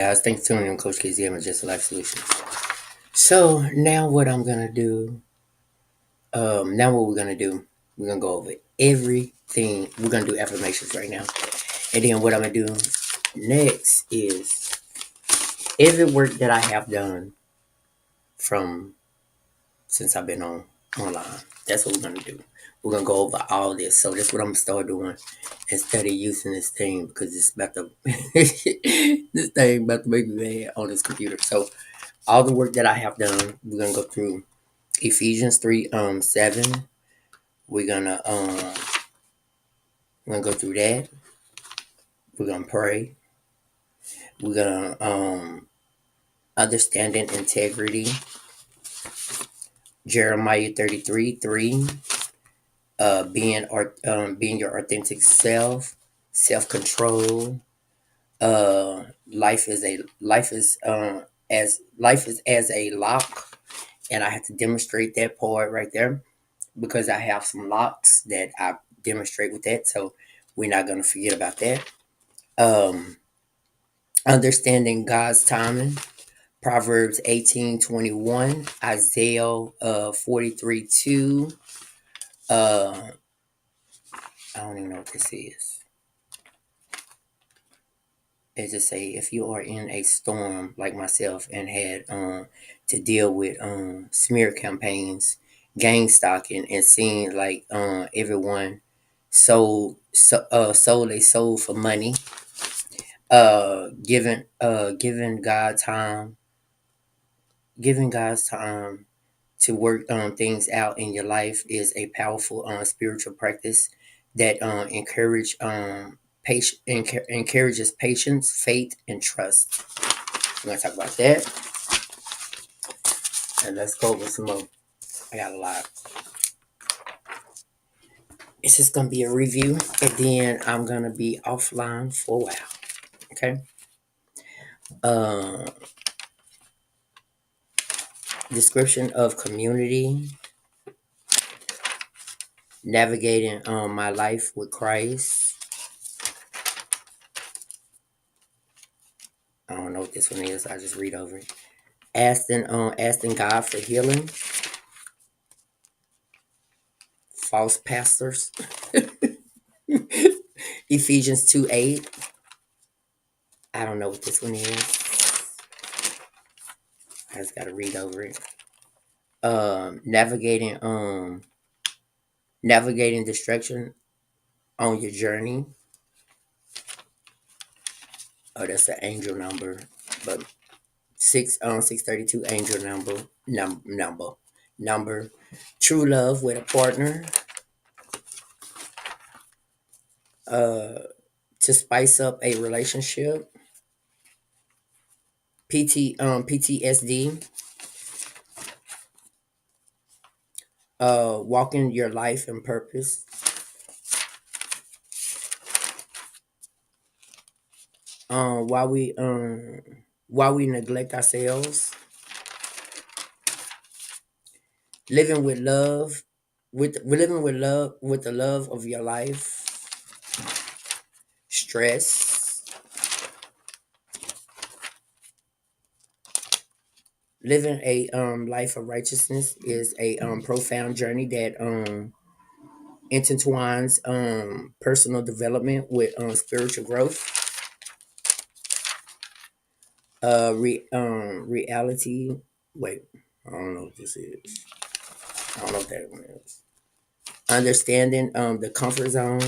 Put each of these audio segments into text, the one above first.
Guys, thanks for tuning in, Coach KZ and Just Life Solutions. So now what I'm gonna do, now what we're gonna do, we're gonna go over everything. We're gonna do affirmations right now, and then what I'm gonna do next is every work that I have done from since I've been online. That's what we're gonna do. We're gonna go over all this. So that's what I'm gonna start doing instead of using this thing because it's about to this thing about to make me mad on this computer. So all the work that I have done, we're gonna go through Ephesians 3 7. We're gonna go through that. We're gonna pray. We're gonna understanding integrity. Jeremiah 33 3. Being your authentic self, self control. Life is as a lock, and I have to demonstrate that part right there because I have some locks that I demonstrate with that. So we're not gonna forget about that. Um, Understanding God's timing. Proverbs 18:21, Isaiah 43 2. I don't even know what this is. It just say if you are in a storm like myself and had to deal with smear campaigns, gang stalking, and seeing like everyone sold they sold for money, giving God time, giving God's time to work things out in your life is a powerful spiritual practice that encourages patience, faith, and trust. We're gonna talk about that, and let's go over some more. I got a lot. It's just gonna be a review, and then I'm gonna be offline for a while. Okay. Uh, Description of community, navigating my life with Christ. I don't know what this one is. I just read over it. Asking God for healing. False pastors. Ephesians 2 8. I don't know what this one is. I just gotta read over it. Navigating distraction on your journey. Oh, that's the angel number. But 632 angel number. True love with a partner. To spice up a relationship. PTSD. Walking your life and purpose. Um, while we um while we neglect ourselves, living with love, with the love of your life. Stress. Living a life of righteousness is a profound journey that intertwines personal development with spiritual growth. Reality. Wait, I don't know what this is. I don't know what that one is. Understanding the comfort zone.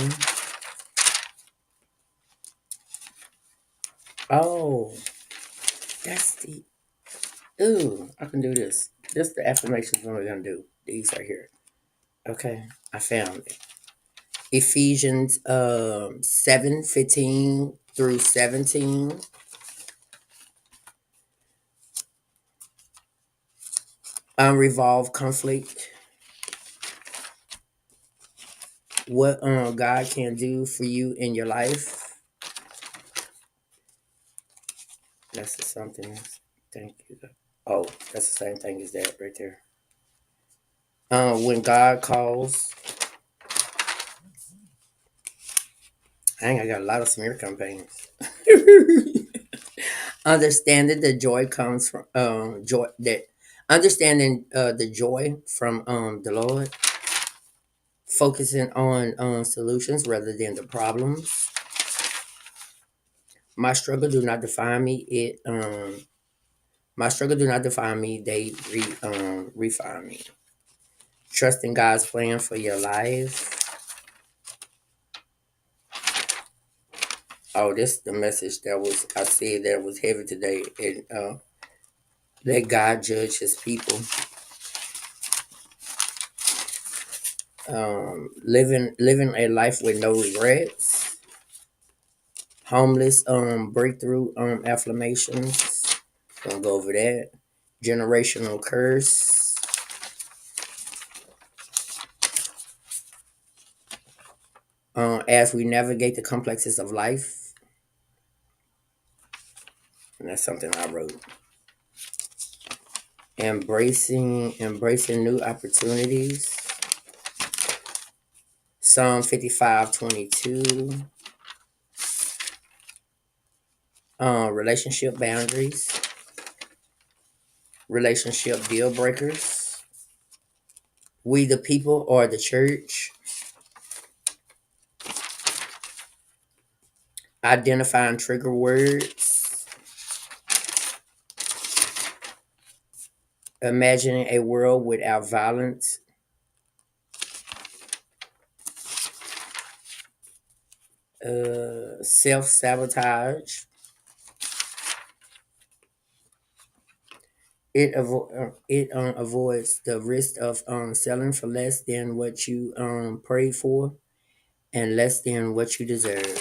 Oh, that's the. Ooh, I can do this. This is the affirmations we're gonna do. These right here. Okay, I found it. Ephesians 7:15 through 17. Unresolved conflict. What God can do for you in your life. That's the something. Thank you. Oh, that's the same thing as that right there. When God calls. Dang, I got a lot of smear campaigns. Understanding the joy comes from joy that understanding the joy from the Lord, focusing on solutions rather than the problems. My struggle do not define me. My struggle do not define me. They refine me. Trusting God's plan for your life. Oh, this is the message that was I said that was heavy today. And let God judge His people. Living a life with no regrets. Homeless breakthrough affirmations. Gonna go over that. Generational curse. As we navigate the complexes of life, and that's something I wrote. Embracing new opportunities. Psalm 55:22. Relationship boundaries. Relationship deal breakers. We the people or the church. Identifying trigger words. Imagining a world without violence. Self-sabotage. It avoids the risk of selling for less than what you prayed for and less than what you deserve.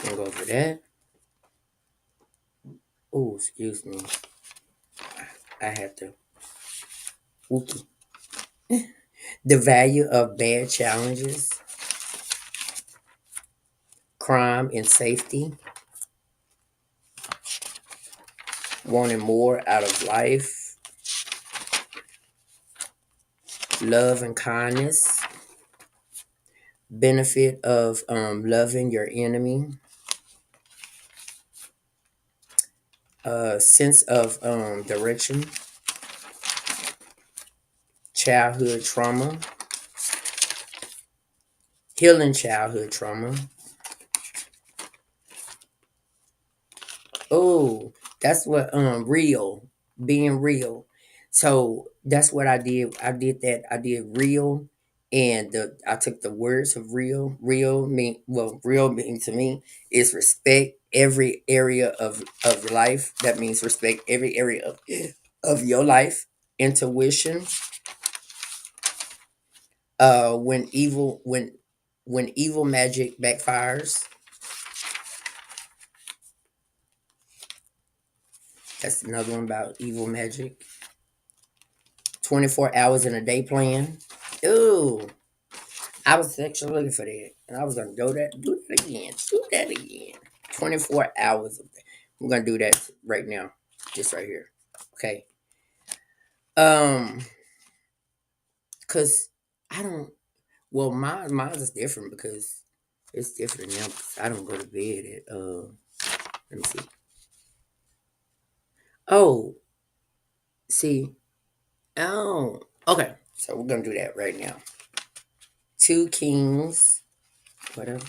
Gonna go over that. Oh, excuse me. I had to. Wookie. The value of bad challenges, crime and safety, wanting more out of life, love and kindness, benefit of loving your enemy, sense of direction, childhood trauma, healing childhood trauma. Oh, that's what real, being real. So that's what I did. I did that. I did real, and I took the words of real. Real mean to me is respect every area of life. That means respect every area of your life. Intuition. When evil magic backfires. That's another one about evil magic. 24 hours in a day plan. Ooh, I was actually looking for that. And I was going to do that again. Do that again. 24 hours of that. We're going to do that right now. Just right here. Okay. Um, Because I don't, well, mine is different because it's different now. Because I don't go to bed at, let me see. Oh, see. Oh, okay. So we're going to do that right now. Two Kings, whatever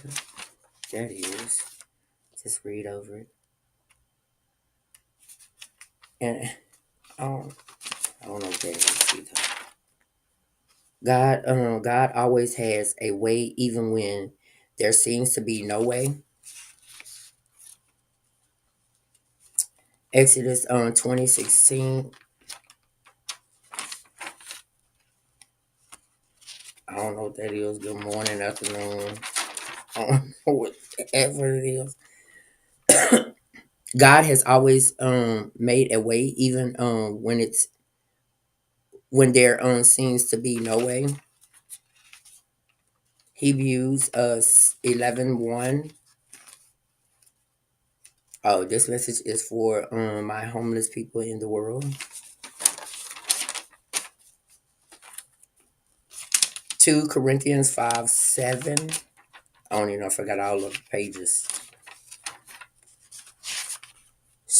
that is. Just read over it. And oh, I don't know what that is either. God always has a way, even when there seems to be no way. Exodus 2016. I don't know what that is. Good morning, afternoon. I don't know whatever it is. God has always made a way, even when there seems to be no way. Hebrews 11:1. Oh, this message is for my homeless people in the world. 2 Corinthians 5:7. I don't even know if I got all of the pages.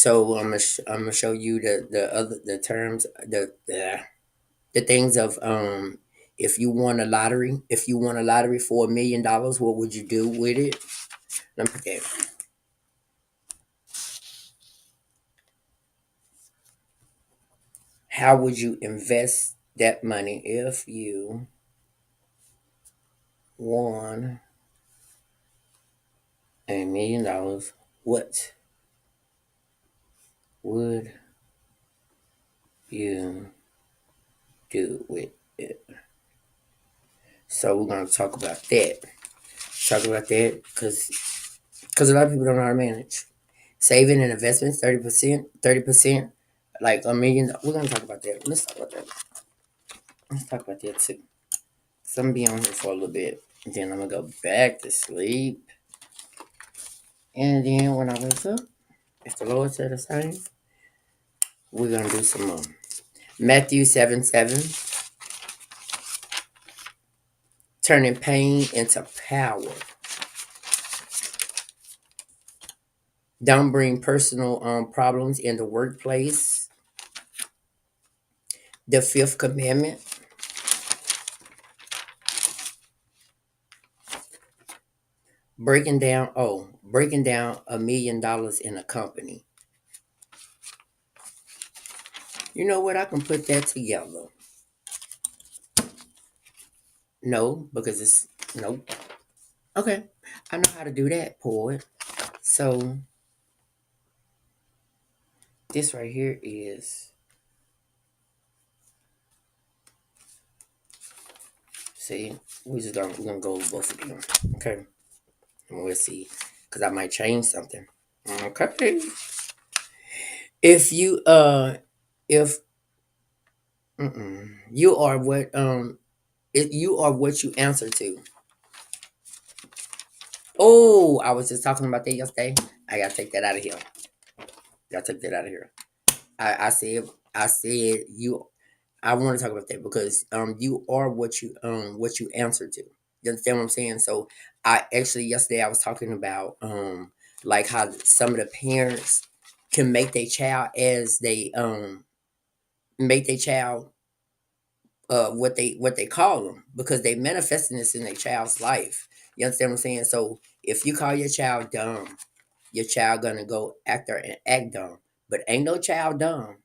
So I'm gonna show you the terms, the things of if you won a lottery for $1 million, what would you do with it? Let me put that. How would you invest that money if you won $1 million? What would you do with it? So we're gonna talk about that. Talk about that because a lot of people don't know how to manage saving and investments. 30%, 30%, like $1 million. We're gonna talk about that. Let's talk about that. Let's talk about that too. So I'm gonna be on here for a little bit, and then I'm gonna go back to sleep. And then when I wake up, if the Lord said the same, we're gonna do some more. Matthew 7:7, turning pain into power. Don't bring personal problems in the workplace. The fifth commandment, breaking down $1 million in a company. You know what? I can put that together. No, because it's nope. Okay, I know how to do that, poet. So this right here is, see, we're gonna go with both of them. Okay, and we'll see, because I might change something. Okay, if you if you are what if you are what you answer to. Oh, I was just talking about that yesterday. I gotta take that out of here. Gotta take that out of here. I said you. I want to talk about that because you are what you answer to. You understand what I'm saying? So I actually yesterday I was talking about like how some of the parents can make their child as they make their child what they call them because they manifesting this in their child's life. You understand what I'm saying? So if you call your child dumb, your child gonna go act there and act dumb. But ain't no child dumb.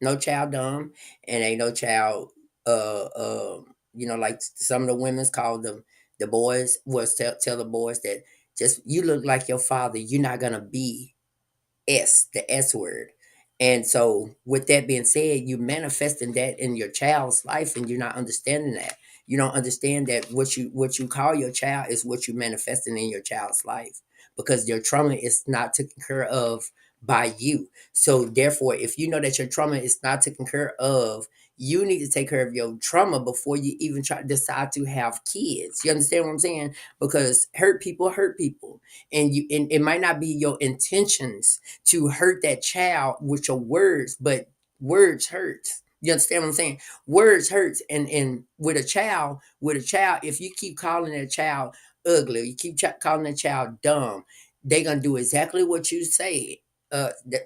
No child dumb, and ain't no child like some of the women's call them the boys was tell the boys that just you look like your father, you're not gonna be the S word. And so, with that being said, you manifesting that in your child's life, and you're not understanding that. You don't understand that what you call your child is what you manifesting in your child's life, because your trauma is not taken care of by you. So, therefore, if you know that your trauma is not taken care of, you need to take care of your trauma before you even try to decide to have kids. You understand what I'm saying? Because hurt people, and it might not be your intentions to hurt that child with your words, but words hurt. You understand what I'm saying? Words hurts, and with a child, if you keep calling that child ugly, you keep calling that child dumb, they gonna do exactly what you say.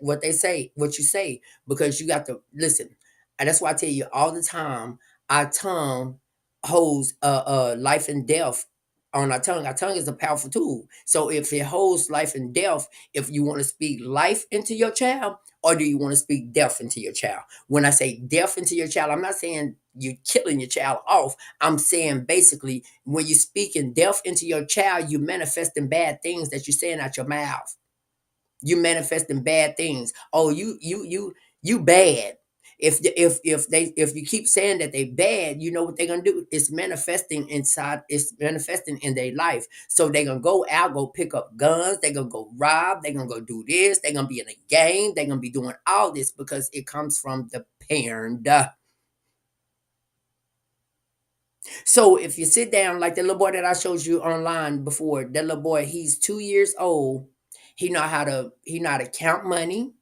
What they say, what you say, because you got to listen. And that's why I tell you all the time, our tongue holds life and death on our tongue. Our tongue is a powerful tool. So if it holds life and death, if you want to speak life into your child, or do you want to speak death into your child? When I say death into your child, I'm not saying you're killing your child off. I'm saying basically when you're speaking death into your child, you're manifesting bad things that you're saying out your mouth. You manifesting bad things. Oh, you bad. If you keep saying that they bad, you know what they're gonna do? It's manifesting inside. It's manifesting in their life. So they're gonna go out, go pick up guns. They're gonna go rob. They're gonna go do this. They're gonna be in a game. They're gonna be doing all this because it comes from the parent. So if you sit down, like the little boy that I showed you online before, that little boy, he's 2 years old. He know how to count money.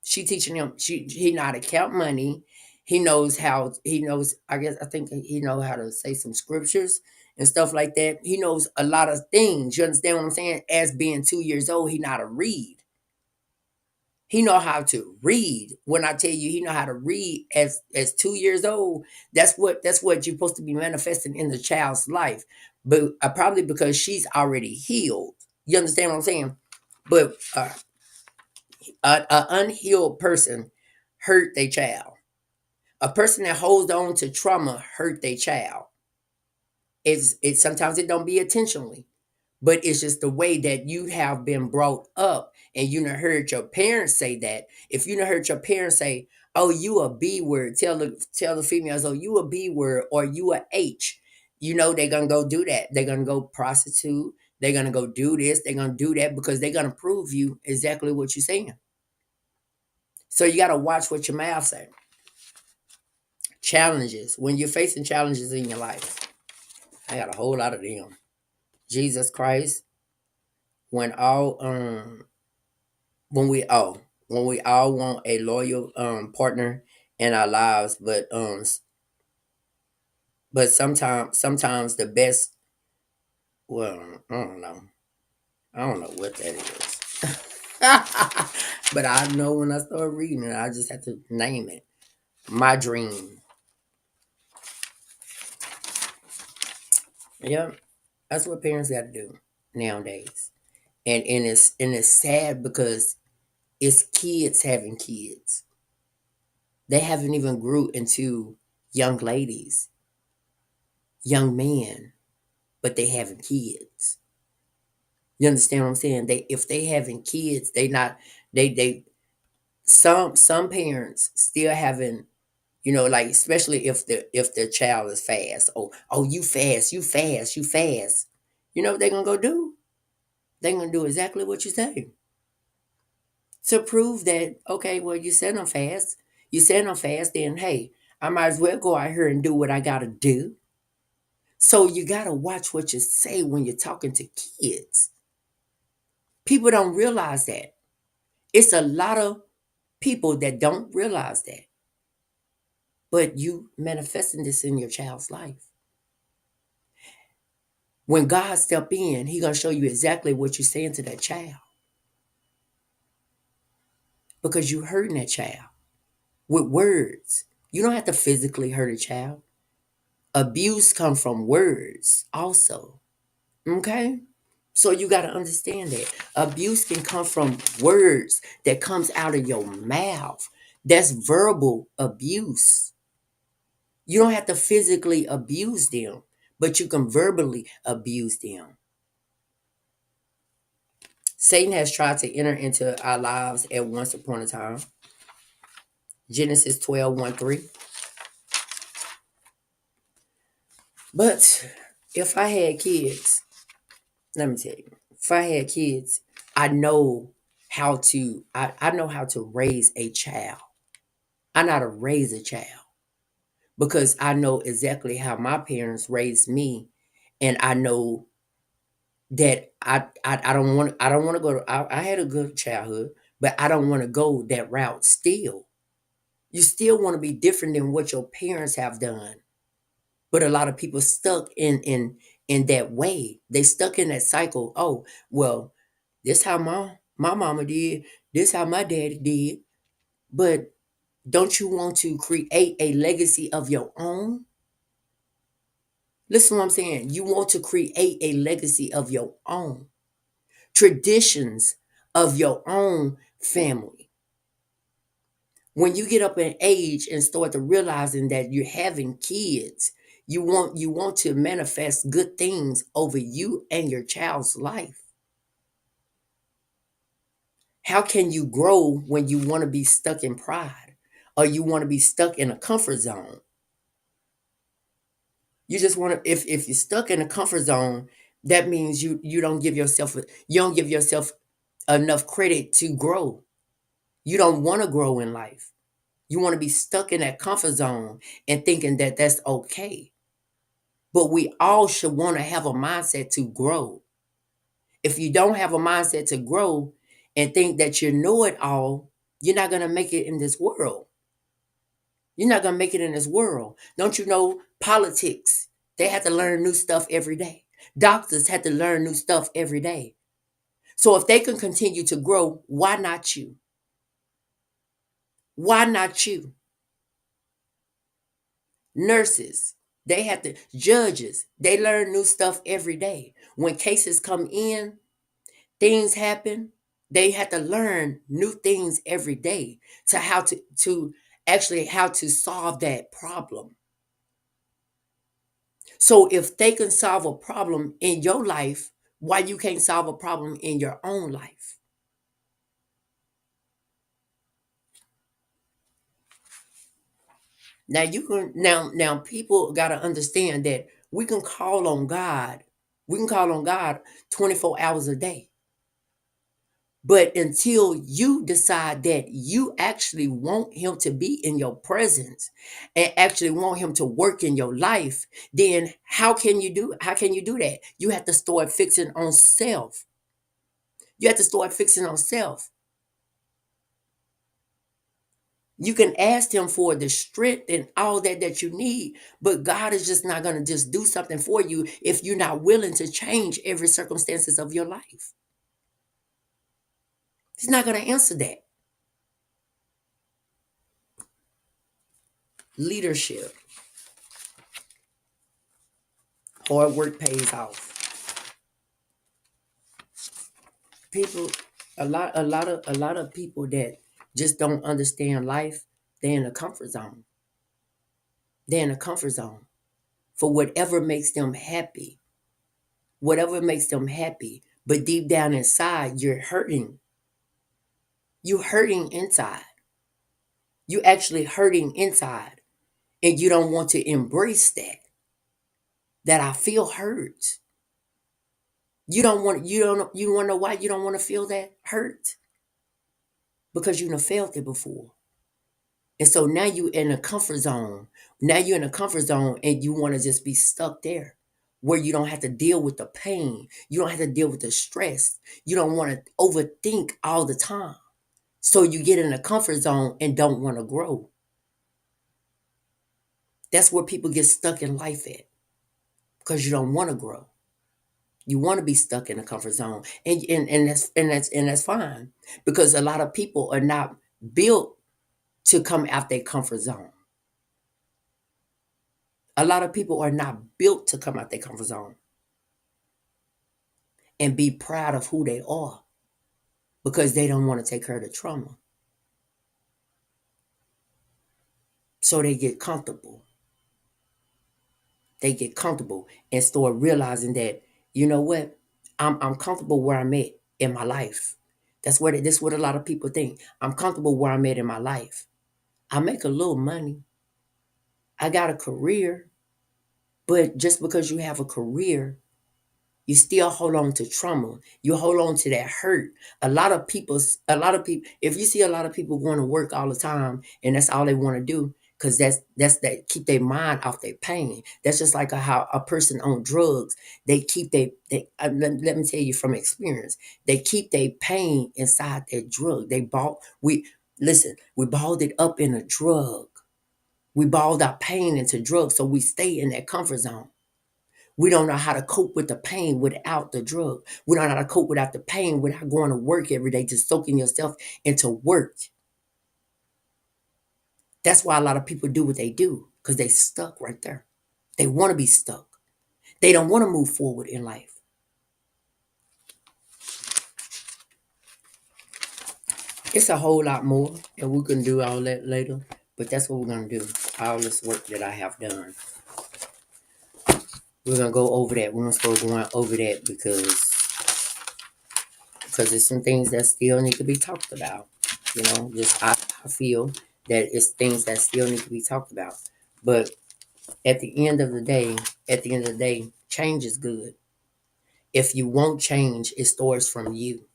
She teaching him. He know how to count money. I think he know how to say some scriptures and stuff like that. He knows a lot of things. You understand what I'm saying? As being 2 years old, he know how to read. He know how to read. When I tell you he know how to read as 2 years old, that's what you're supposed to be manifesting in the child's life. But probably because she's already healed. You understand what I'm saying? But a unhealed person hurt their child. A person that holds on to trauma hurt their child. It's sometimes it don't be intentionally, but it's just the way that you have been brought up, and you done heard your parents say that. If you done heard your parents say, "Oh, you a B word," tell the females, "Oh, you a B word," or "You a H," you know they're gonna go do that. They're gonna go prostitute. They're gonna go do this. They're gonna do that because they're gonna prove you exactly what you're saying. So you gotta watch what your mouth say. Challenges. When you're facing challenges in your life, I got a whole lot of them. Jesus Christ, when all when we all want a loyal partner in our lives, but sometimes the best, well, I don't know what that is. But I know when I start reading it, I just have to name it. My dream. Yeah, that's what parents got to do nowadays. And it's sad because it's kids having kids. They haven't even grew into young ladies, young men, but they having kids. You understand what I'm saying? They if they having kids, they not they some parents still having, like, especially if the child is fast. Oh, you fast, you fast, you fast. You know what they're gonna go do? They're gonna do exactly what you say. To prove that, okay, well, you said I'm fast. You said I'm fast, then hey, I might as well go out here and do what I gotta do. So you gotta watch what you say when you're talking to kids. People don't realize that. It's a lot of people that don't realize that. But you manifesting this in your child's life. When God step in, He gonna show you exactly what you're saying to that child. Because you hurting that child with words. You don't have to physically hurt a child. Abuse comes from words also. Okay? So you got to understand that abuse can come from words that comes out of your mouth. That's verbal abuse. You don't have to physically abuse them, but you can verbally abuse them. Satan has tried to enter into our lives at once upon a time. Genesis 12:1-3. But if I had kids, let me tell you, if I had kids, I know I know how to raise a child. I know how to raise a child because I know exactly how my parents raised me, and I know that I don't want to go to, I had a good childhood, but I don't want to go that route still. You still want to be different than what your parents have done. But a lot of people stuck in that way. They stuck in that cycle. Oh, well, this how my mama did, this how my daddy did. But don't you want to create a legacy of your own? Listen to what I'm saying. You want to create a legacy of your own. Traditions of your own family. When you get up in age and start to realizing that you're having kids, you want to manifest good things over you and your child's life. How can you grow when you want to be stuck in pride or you want to be stuck in a comfort zone? You just want to if you're stuck in a comfort zone, that means you don't give yourself enough credit to grow. You don't want to grow in life. You want to be stuck in that comfort zone and thinking that that's okay. But we all should want to have a mindset to grow. If you don't have a mindset to grow and think that you know it all, you're not going to make it in this world. You're not going to make it in this world. Don't you know politics? They have to learn new stuff every day. Doctors have to learn new stuff every day. So if they can continue to grow, why not you? Why not you? Nurses, they have to, judges, they learn new stuff every day. When cases come in, things happen, they have to learn new things every day to how to actually how to solve that problem. So if they can solve a problem in your life, why you can't solve a problem in your own life? Now you can now people got to understand that we can call on God. We can call on God 24 hours a day. But until you decide that you actually want him to be in your presence and actually want him to work in your life, then how can you do that? You have to start fixing on self. You have to start fixing on self. You can ask him for the strength and all that you need, but God is just not going to just do something for you if you're not willing to change every circumstances of your life. He's not going to answer that. Leadership, hard work pays off. People, a lot of people that just don't understand life, they're in a comfort zone. They're in a comfort zone for whatever makes them happy. Whatever makes them happy. But deep down inside, you're hurting. You're hurting inside. You actually hurting inside. And you don't want to embrace that. That I feel hurt. You want to know why you don't want to feel that hurt? Because you done felt it before. And so now you in a comfort zone. Now you're in a comfort zone and you want to just be stuck there where you don't have to deal with the pain. You don't have to deal with the stress. You don't want to overthink all the time. So you get in a comfort zone and don't want to grow. That's where people get stuck in life at because you don't want to grow. You want to be stuck in a comfort zone. And that's fine because a lot of people are not built to come out their comfort zone. A lot of people are not built to come out their comfort zone and be proud of who they are because they don't want to take care of the trauma. So they get comfortable. They get comfortable and start realizing that, you know what? I'm comfortable where I'm at in my life. That's what a lot of people think. I'm comfortable where I'm at in my life. I make a little money. I got a career. But just because you have a career, you still hold on to trauma. You hold on to that hurt. A lot of people, if you see a lot of people going to work all the time and that's all they want to do, because that's that keep their mind off their pain. That's just like how a person on drugs, they keep let me tell you from experience, they keep their pain inside their drug. We balled it up in a drug. We balled our pain into drugs, so we stay in that comfort zone. We don't know how to cope with the pain without the drug. We don't know how to cope without the pain without going to work every day, just soaking yourself into work. That's why a lot of people do what they do, because they stuck right there. They want to be stuck. They don't want to move forward in life. It's a whole lot more, and we can do all that later. But that's what we're going to do. All this work that I have done. We're going to go over that. We're going to start going over that because there's some things that still need to be talked about. Just I feel that it's things that still need to be talked about. But at the end of the day, change is good. If you won't change, it starts from you.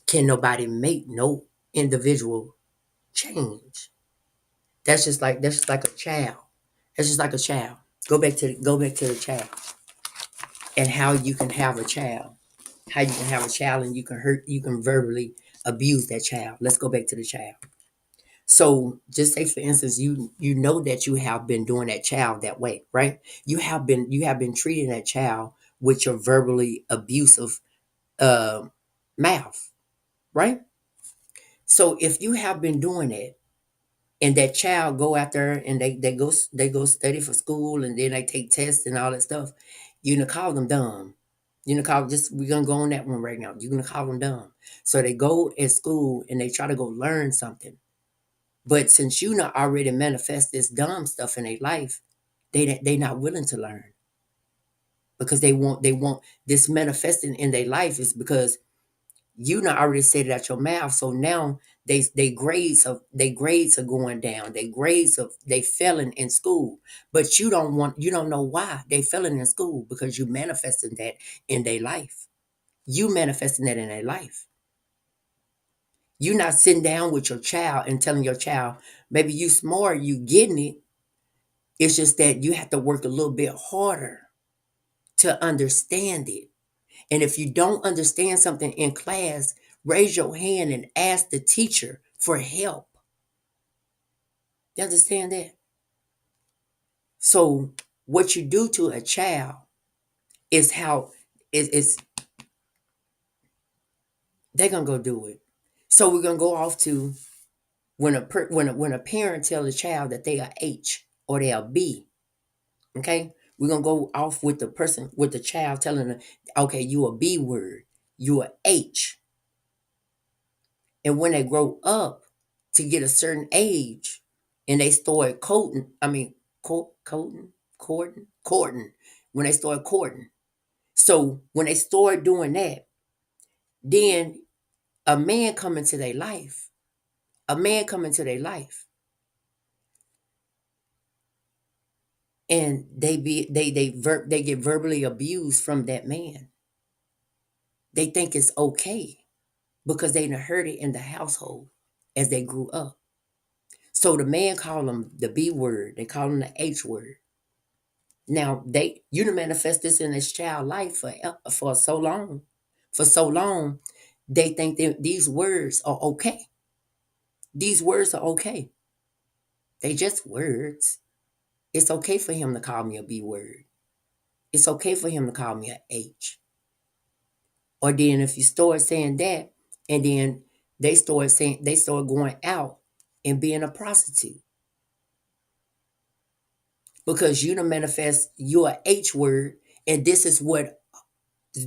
Can nobody make no individual change? That's just like a child. That's just like a child. Go back to the child and how you can have a child. How you can have a child and you can verbally abuse that child. Let's go back to the child. So just say for instance, you know that you have been doing that child that way, right? You have been treating that child with your verbally abusive uh, mouth, right? So if you have been doing it and that child go out there and they go study for school, and then they take tests and all that stuff, you're gonna call them dumb. You're gonna call just we're gonna go on that one right now. You're gonna call them dumb. So they go at school and they try to go learn something. But since you not already manifest this dumb stuff in their life, they not willing to learn because they want this manifesting in their life is because you not already said it out your mouth. So now they grades are going down. They failing in school. But you don't know why they failing in school because you manifesting that in their life. You manifesting that in their life. You not sitting down with your child and telling your child, maybe you smart, you getting it. It's just that you have to work a little bit harder to understand it. And if you don't understand something in class, raise your hand and ask the teacher for help. You understand that? So what you do to a child is how is they're gonna go do it. So we're gonna go off to when a parent tell a child that they are H or they are B. Okay, we're gonna go off with the child telling them, okay, you a B word, you a H. And when they grow up to get a certain age and they start courting, when they start courting. So when they start doing that, then a man come into their life. A man come into their life and they get verbally abused from that man. They think it's okay because they done heard it in the household as they grew up. So the man call them the B word, they call them the H word. Now you done manifest this in this child life for so long. For so long, they think that these words are okay. These words are okay. They just words. It's okay for him to call me a B word. It's okay for him to call me a H. Or then if you start saying that, and then they start going out and being a prostitute. Because you done manifest your H word, and this is what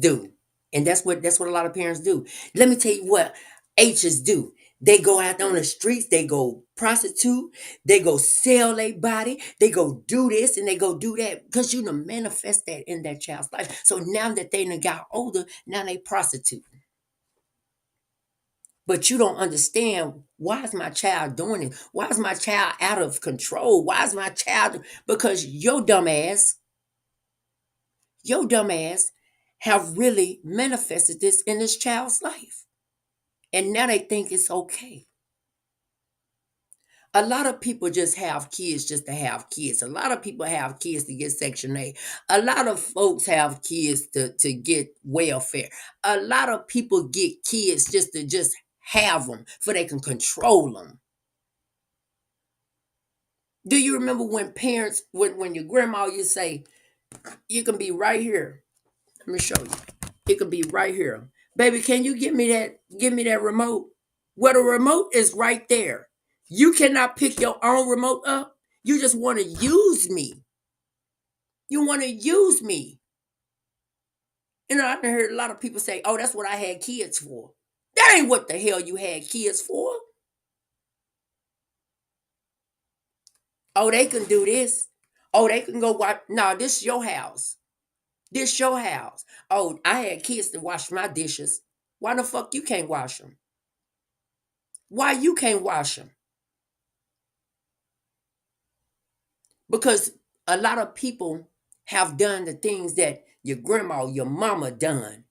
do. And that's what a lot of parents do. Let me tell you what H's do. They go out on the streets, they go prostitute, they go sell their body, they go do this and they go do that because you done manifest that in that child's life. So now that they done got older, now they prostitute. But you don't understand, why is my child doing it? Why is my child out of control? Why is my child? Because your dumb ass have really manifested this in this child's life. And now they think it's okay. A lot of people just have kids just to have kids. A lot of people have kids to get Section 8. A lot of folks have kids to get welfare. A lot of people get kids just to just have them for they can control them. Do you remember when parents, when your grandma, you say, you can be right here. Let me show you. It could be right here. Baby, can you give me that remote? Well, the remote is right there. You cannot pick your own remote up. You just want to use me. You want to use me. I've heard a lot of people say, oh, that's what I had kids for. That ain't what the hell you had kids for. Oh, they can do this. Oh, they can go watch. No, this is your house. This your house. Oh, I had kids to wash my dishes. Why the fuck you can't wash them? Why you can't wash them? Because a lot of people have done the things that your grandma, your mama done.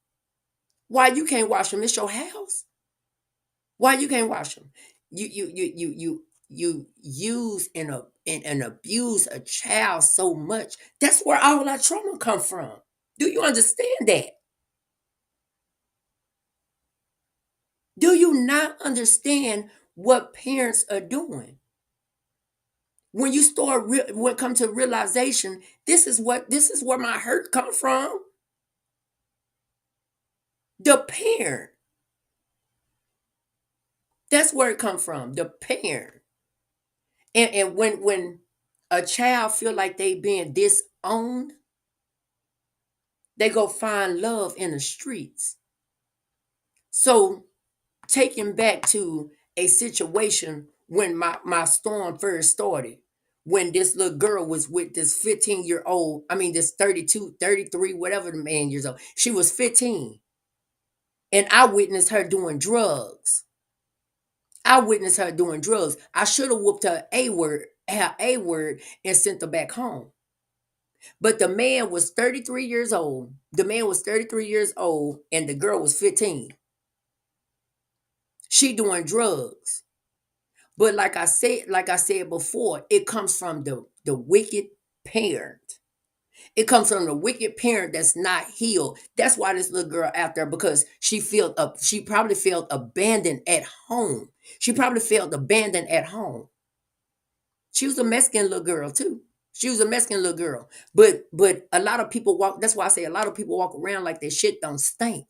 Why you can't wash them? It's your house. Why you can't wash them? You use and abuse a child so much. That's where all that trauma come from. Do you understand that? Do you not understand what parents are doing? When you start when come to realization, this is where my hurt come from. The parent. That's where it come from. The parent. And when a child feel like they being disowned, they go find love in the streets. So taking back to a situation when my storm first started, when this little girl was with this 15-year-old, I mean this 32, 33, whatever the man years old, she was 15. And I witnessed her doing drugs. I witnessed her doing drugs. I should have whooped her A word, and sent her back home. But the man was 33 years old. The man was 33 years old, and the girl was 15. She doing drugs. But like I said before, it comes from the wicked parent. It comes from the wicked parent that's not healed. That's why this little girl out there, because she probably felt abandoned at home. She probably felt abandoned at home. She was a Mexican little girl too. She was a Mexican little girl. But a lot of people walk, that's why I say a lot of people walk around like their shit don't stink.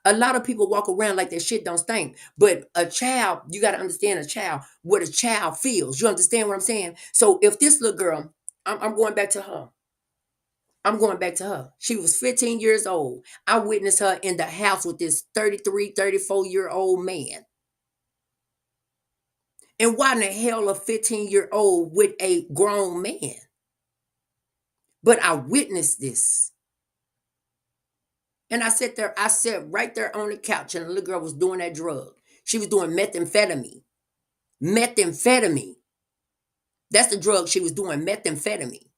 A lot of people walk around like their shit don't stink. But a child, you got to understand a child, what a child feels. You understand what I'm saying? So if this little girl, I'm going back to her. I'm going back to her. She was 15 years old. I witnessed her in the house with this 33, 34-year-old man. And why in the hell a 15-year-old with a grown man? But I witnessed this. And I sat right there on the couch, and the little girl was doing that drug. She was doing methamphetamine. Methamphetamine. That's the drug she was doing, methamphetamine.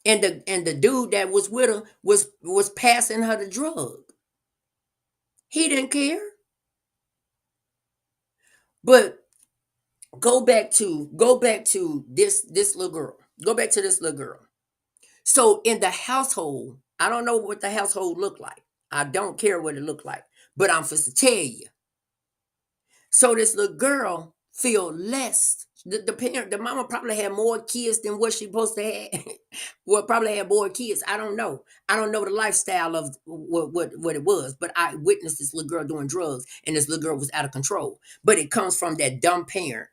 And the dude that was with her was passing her the drug. He didn't care. But go back to this little girl. Go back to this little girl. So in the household, I don't know what the household looked like. I don't care what it looked like. But I'm supposed to tell you. So this little girl feel less. The parent, the mama probably had more kids than what she supposed to have. Well, probably had more kids. I don't know. I don't know the lifestyle of what it was, but I witnessed this little girl doing drugs, and this little girl was out of control. But it comes from that dumb parent.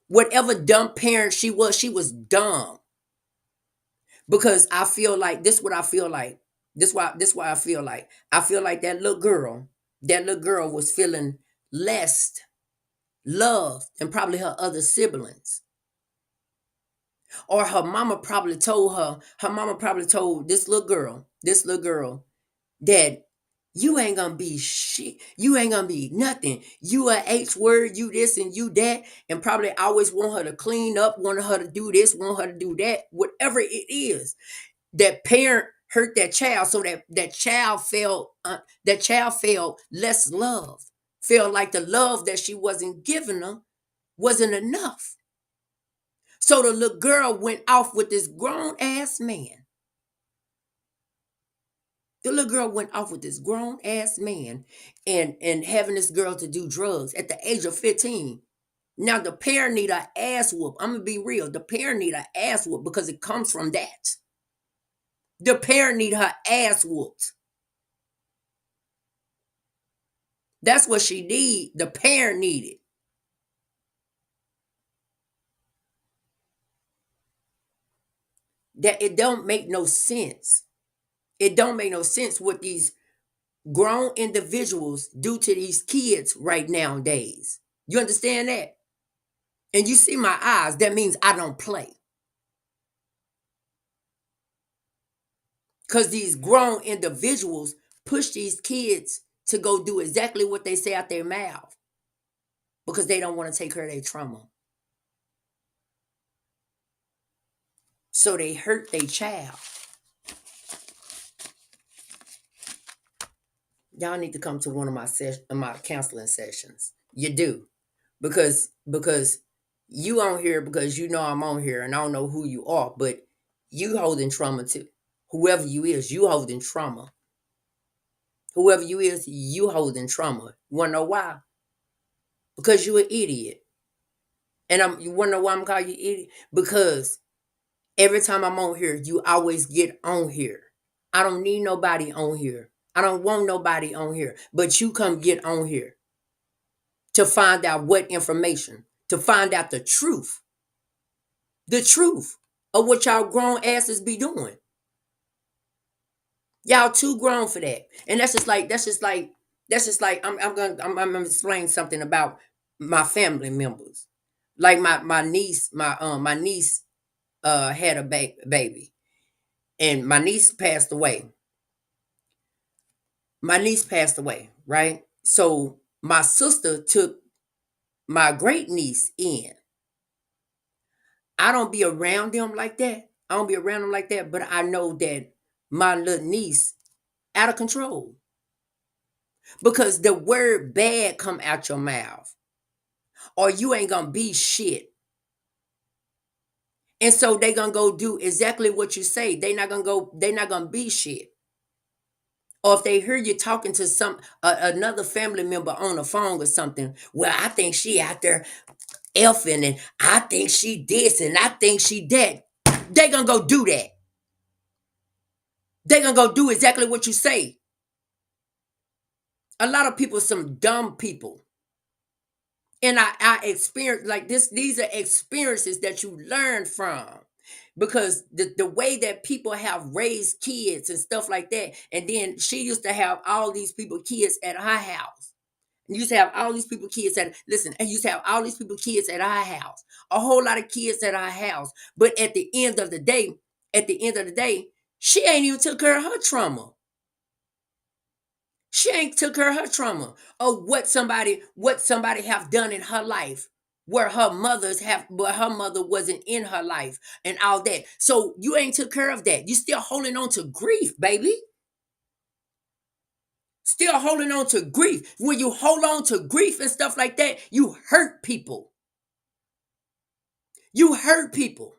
Whatever dumb parent she was dumb. Because I feel like this. What I feel like. This why I feel like that little girl was feeling less loved than probably her other siblings. Or her mama probably told this little girl that you ain't gonna be shit. You ain't gonna be nothing. You a H word, you this and you that, and probably always want her to clean up, want her to do this, want her to do that, whatever it is. That parent hurt that child, so that child felt less love, felt like the love that she wasn't giving her wasn't enough. So the little girl went off with this grown ass man. The little girl went off with this grown ass man, and having this girl to do drugs at the age of 15. Now the parent need a ass whoop. I'm gonna be real. The parent need a ass whoop because it comes from that. The parent need her ass whooped. That's what she need. The parent needed. That it don't make no sense. It don't make no sense what these grown individuals do to these kids right nowadays. You understand that? And you see my eyes, that means I don't play. Because these grown individuals push these kids to go do exactly what they say out their mouth because they don't want to take care of their trauma. So they hurt their child. Y'all need to come to one of my counseling sessions. You do. Because you on here because you know I'm on here and I don't know who you are, but you holding trauma too. Whoever you is, you holding trauma. Whoever you is, you holding trauma. You wanna know why? Because you an idiot. And you wanna know why I'm calling you idiot? Because every time I'm on here, you always get on here. I don't need nobody on here. I don't want nobody on here. But you come get on here to find out what information, to find out the truth of what y'all grown asses be doing. Y'all too grown for that. And I'm gonna explain something about my family members. Like my niece, my niece had a baby, and my niece passed away. My niece passed away, right? So my sister took my great niece in. I don't be around them like that. I don't be around them like that, but I know that my little niece out of control. Because the word bad come out your mouth, or you ain't gonna be shit. And so they gonna go do exactly what you say. They not gonna be shit. Or if they hear you talking to another family member on the phone or something, well, I think she out there effing, and I think she this, and I think she that. They gonna go do that. They gonna go do exactly what you say. A lot of people, some dumb people. And I experienced like this, these are experiences that you learn from. Because the way that people have raised kids and stuff like that. And then she used to have all these people, kids at her house. And used to have all these people, kids at, listen, and used to have all these people, kids at our house. A whole lot of kids at our house. But at the end of the day, she ain't even took care of her trauma. She ain't took care of her trauma or what somebody have done in her life where her mother wasn't in her life and all that. So you ain't took care of that. You still holding on to grief, baby. Still holding on to grief. When you hold on to grief and stuff like that, you hurt people. You hurt people.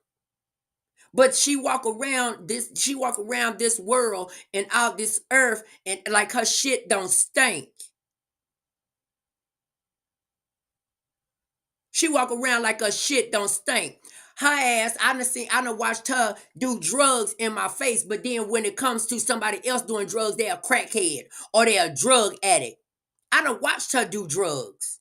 But she walk around this world and out this earth and like her shit don't stink. She walk around like her shit don't stink. Her ass, I done watched her do drugs in my face, but then when it comes to somebody else doing drugs, they're a crackhead or they're a drug addict. I done watched her do drugs.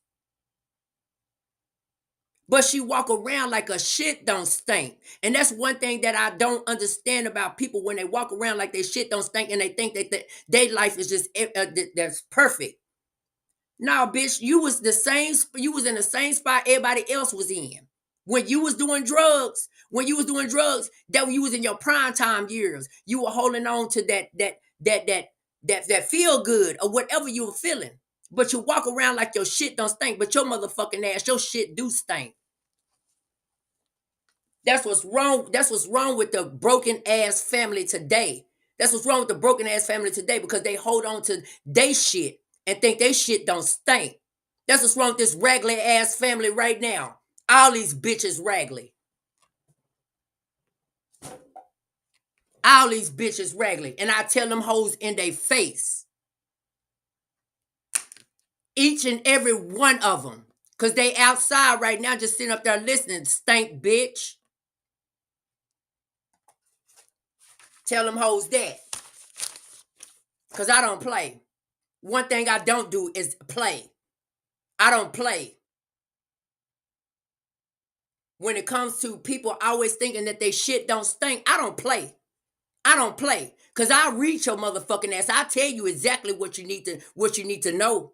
But she walk around like a shit don't stink. And that's one thing that I don't understand about people when they walk around like their shit don't stink and they think that their life is just that's perfect. No, bitch, you was in the same spot everybody else was in. When you was doing drugs, that when you was in your prime time years, you were holding on to that feel good or whatever you were feeling. But you walk around like your shit don't stink, but your motherfucking ass, your shit do stink. That's what's wrong. That's what's wrong with the broken ass family today. That's what's wrong with the broken ass family today because they hold on to they shit and think they shit don't stink. That's what's wrong with this raggedy ass family right now. All these bitches raggedy. All these bitches raggedy. And I tell them hoes in their face. Each and every one of them. Because they outside right now just sitting up there listening. Stank bitch. Tell them hoes that. Because I don't play. One thing I don't do is play. I don't play. When it comes to people always thinking that they shit don't stink, I don't play. I don't play. Cause I read your motherfucking ass. I tell you exactly what you need to know.